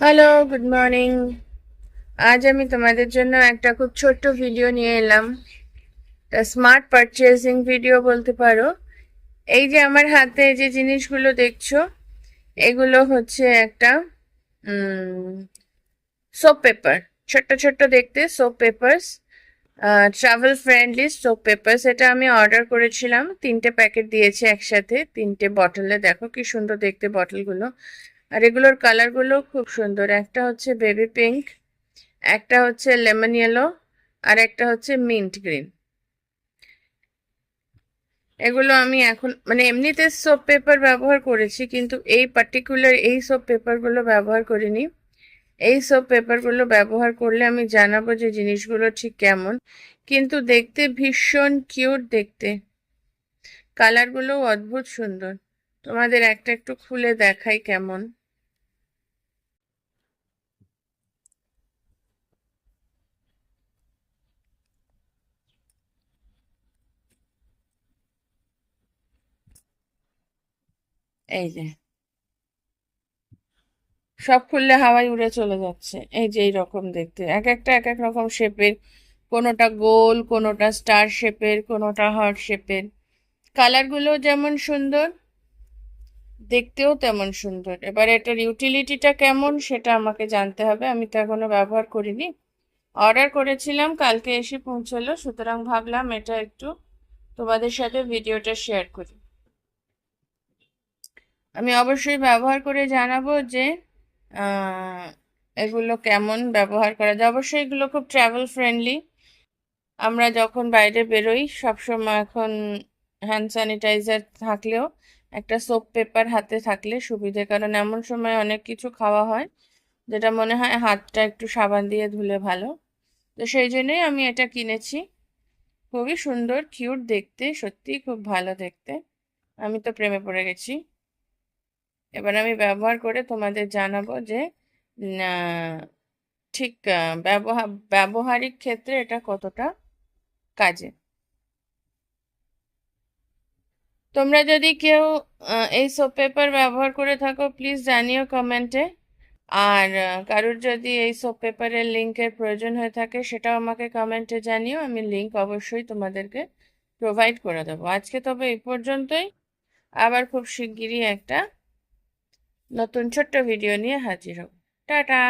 Hello, good morning. আজ আমি তোমাদের জন্য একটা খুব ছোট্ট ভিডিও নিয়ে এলাম। স্মার্ট পারচেজিং ভিডিও বলতে পারো। এই যে আমার হাতে যে জিনিসগুলো দেখছো, এগুলো হচ্ছে একটা সোপ পেপার। ছোট্ট ছোট্ট দেখতে soap papers, travel friendly soap papers. এটা আমি অর্ডার করেছিলাম, 3টে প্যাকেট দিয়েছে একসাথে, 3টে বটলে। দেখো কি সুন্দর দেখতে বটলগুলো। আর এগুলোর কালারগুলো খুব সুন্দর। একটা হচ্ছে বেবি পিঙ্ক, একটা হচ্ছে লেমন ইয়েলো, আর একটা হচ্ছে মিন্ট গ্রিন। এগুলো আমি এখন মানে এমনিতে সোপ পেপার ব্যবহার করেছি, কিন্তু এই পার্টিকুলার এই সোপ পেপারগুলো ব্যবহার করিনি। এই সোপ পেপারগুলো ব্যবহার করলে আমি জানাবো যে জিনিসগুলো ঠিক কেমন। কিন্তু দেখতে ভীষণ কিউট দেখতে, কালারগুলো অদ্ভুত সুন্দর। তোমাদের একটা একটু খুলে দেখাই কেমন। এই যে সব খুললে হাওয়ায় উড়ে চলে যাচ্ছে। এই যে এইরকম দেখতে, এক একটা এক এক রকম শেপের, কোনোটা গোল, কোনোটা স্টার শেপের, কোনোটা হার্ট শেপের। কালারগুলো যেমন সুন্দর, দেখতেও তেমন সুন্দর। এবার এটার ইউটিলিটিটা কেমন সেটা আমাকে জানতে হবে, আমি তো এখনো ব্যবহার করিনি। অর্ডার করেছিলাম, কালকে এসে পৌঁছলো, সুতরাং ভাবলাম এটা একটু তোমাদের সাথে ভিডিওটা শেয়ার করি। আমি অবশ্যই ব্যবহার করে জানাবো যে আহ, এগুলো কেমন ব্যবহার করা যায়। অবশ্যই এগুলো খুব ট্রাভেল ফ্রেন্ডলি। আমরা যখন বাইরে বেরোই সবসময় এখন হ্যান্ড স্যানিটাইজার থাকলেও একটা সোপ পেপার হাতে থাকলে সুবিধে, কারণ এমন সময় অনেক কিছু খাওয়া হয় যেটা মনে হয় হাতটা একটু সাবান দিয়ে ধুলে ভালো। তো সেই জন্যই আমি এটা কিনেছি। খুবই সুন্দর কিউট দেখতে, সত্যি খুব ভালো দেখতে। আমি তো প্রেমে পড়ে গেছি। এবার আমি ব্যবহার করে তোমাদের জানাবো যে না, ঠিক ব্যবহারিক ক্ষেত্রে এটা কতটা কাজে। তোমরা যদি কেউ এই সোপ পেপার ব্যবহার করে থাকো প্লিজ জানিও কমেন্টে। আর কারোর যদি এই সোপ পেপারের লিঙ্কের প্রয়োজন হয়ে থাকে সেটাও আমাকে কমেন্টে জানিও, আমি লিঙ্ক অবশ্যই তোমাদেরকে প্রোভাইড করে দেবো। আজকে তবে এই পর্যন্তই। আবার খুব শিগগিরই একটা নতুন ছোট্ট ভিডিও নিয়ে হাজির হব। টাটা।